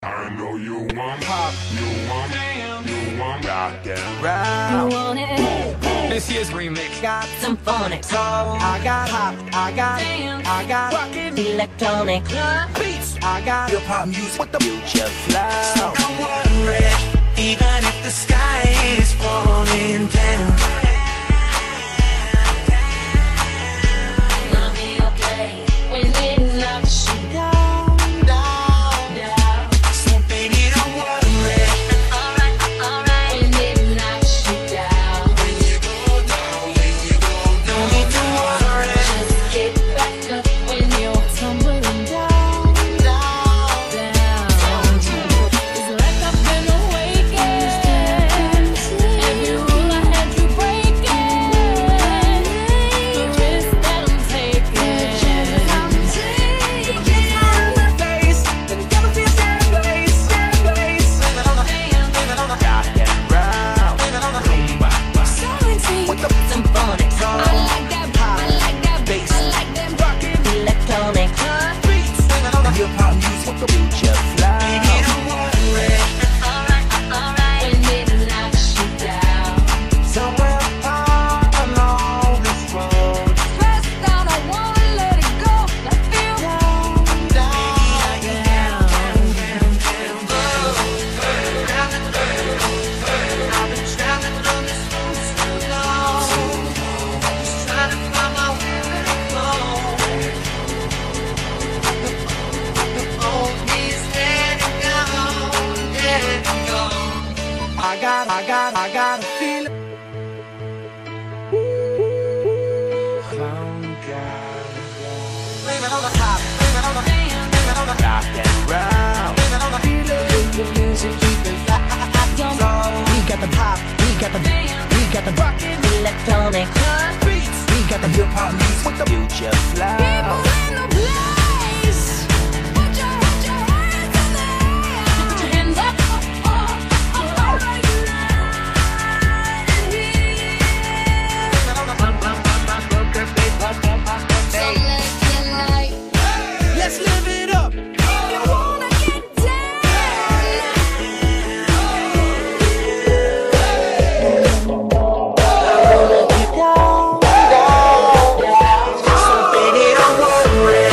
I know you want pop, you want jam, you want rock and roll. You want it? This year's remix Got some phonics. I got pop, I got jam, I got rockin' electronic beats. I got hip hop music with the future flow. So don't worry, even if the sky is falling down. I'll be okay when it knocks you down, down, down. So baby, don't worry, Alright, when it knocks you down. when you go down, don't need to worry. Just get back up when you're tumbling down, down, down. It's like I've been awakened. Every rule I had you breaking. The risk that I'm taking. Symphonic. I like that pop, I like that bass, I like that rockin' electronic beats. Hip hop music with the future flow. Baby, don't worry, Alright, when it knocks you down. somewhere along this road, Pressed down, I wanna let it go. I feel down, down, down. I've been traveling on this road too long, just trying to find my way home. Oh, he's letting go. I got a feeling. Blame it on the top, blame it on the Rock and roll. the music, keep it We got the pop, we got the rockin' Electronic beats. We got the hip hop music with the future flow. in the place. Put your hands in the air. Put your hands up. Alright, Let's live it up. you wanna get down. So baby, don't worry,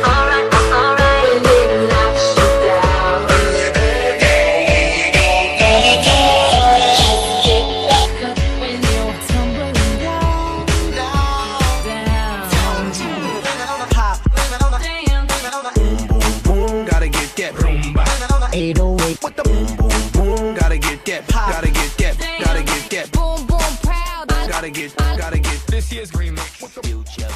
Alright, when it knocks you down. Get back up when you're tumbling down, down. Pop, boom, boom, gotta get that rumba. 808 with the boom, boom, boom, gotta get that pop, gotta get that, Boom, boom, proud. gotta get this year's remix with the future.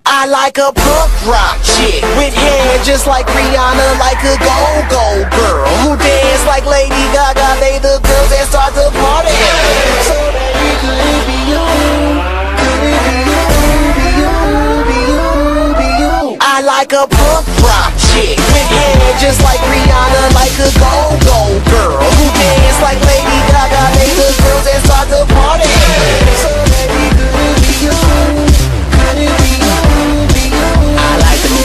I like a punk rock chick with hair just like Rihanna, like a go-go girl who dance like Lady Gaga. They the girls that start the party. So baby, could it be you? Could it be you? Be you? Be you? Be you? I like a punk rock chick with hair just like Rihanna, like a go-go girl who dance like Lady Gaga. They the girls that start the party. So baby, could it be you? Could it be you? I like them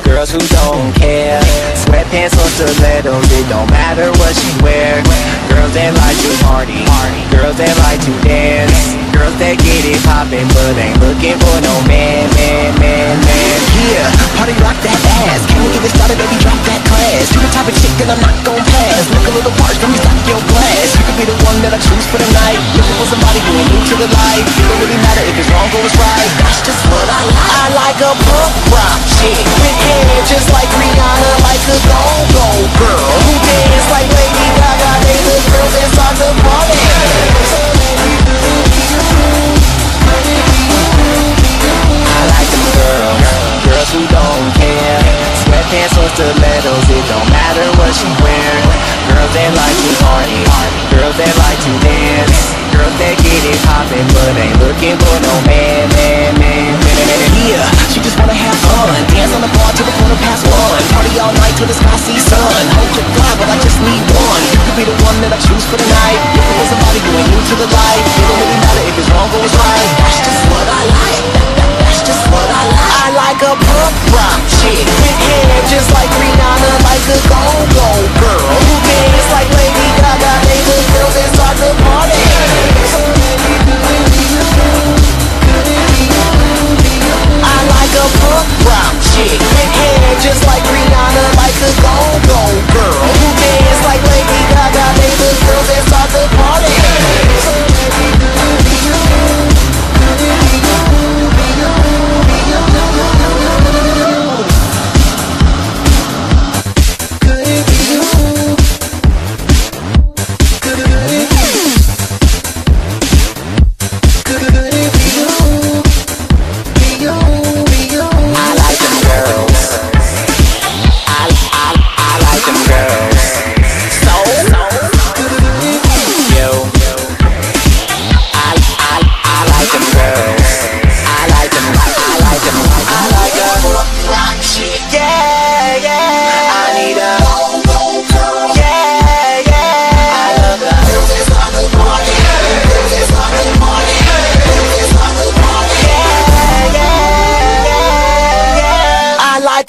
girls who don't care. Sweatpants or stilettos, it don't matter what she wear. Girls that like to party, girls that like to dance. Girls that get it poppin' but ain't looking for no man. Yeah, party rock that ass. Can we get it started, baby, drop that class. You the type of chick that I'm not gon' pass. Look a little parched, let me stop your glass. You could be the one that I choose for the night. Looking for somebody who ain't new to the life. It don't really matter if it's wrong or it's right. That's just what I like. I like a punk rock chick with hair just like Rihanna, like a go-go girl who dance like Lady Gaga. They the girls that start the party. So baby, could it be you? Could it be you? Be you? I like them girls who don't care. Sweatpants or stilettos, it don't matter what she wear. Girls that like to party, girls that like to dance. Girls that get it poppin' but ain't looking for no man. Yeah, she just wanna have fun. Dance on the bar till the quarter past one. Party all night till the sky sees sun. Hope to God, but I just need one. You could be the one that I choose for the night. Looking for somebody who ain't new to the life. It don't really matter if it's wrong or it's right. That's just what I like. That's just what I like. I like a punk rock chick with hair just like Rihanna, like a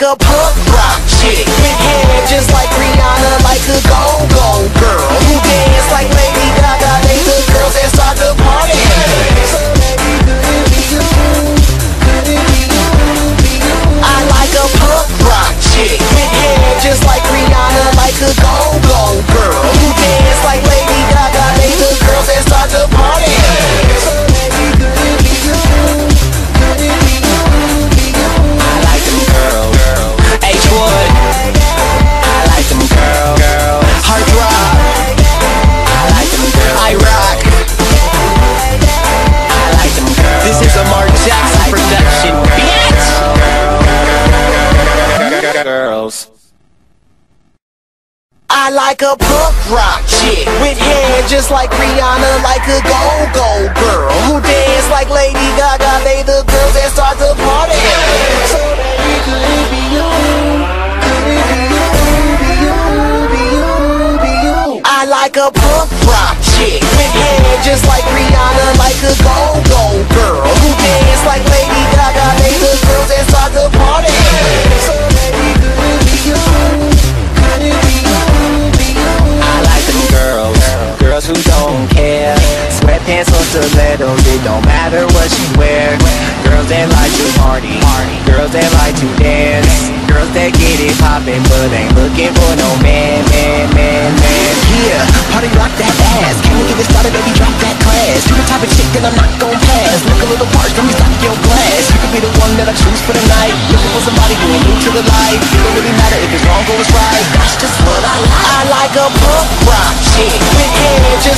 like a punk rock chick with hair just like Rihanna, like a go-go girl who dance like Lady Gaga. They the girls that start the party. So baby, could it be you? Could it be you? I like a punk rock chick with hair just like Rihanna, like a go-go girl who dance like Lady Gaga. They the girls that start the party. So baby, could it be you? Could it be you? I like them girls. H-Wood. I like them girls. Hard rock. I like them girls. I rock. I like them girls. This is a Mark Jackson production, bitch. Girls. I like a punk rock chick with hair just like Rihanna, like a go-go girl who dance like Lady Gaga. They the girls that start the party. So baby, could it be you? Could it be you? Be you? Be you? Be you? I like a punk rock chick with hair just like Rihanna, like a go-go girl who dance like Lady Gaga. They the girls that start the party. So baby, could it be you? Could it be you? Girls who don't care, sweatpants or stilettos, it don't matter what she wear. Girls that like to party, girls that like to dance, girls that get it poppin' but ain't looking for no man. Yeah, party rock that ass, can we get it started, baby, drop that class. You the type of chick that I'm not gon' pass. Look a little parched, let me stop your glass. You could be the one that I choose for the night. Looking for somebody who ain't new to the life. It don't really matter if it's wrong or it's right, that's just what I like. I like a punk rock chick with hair just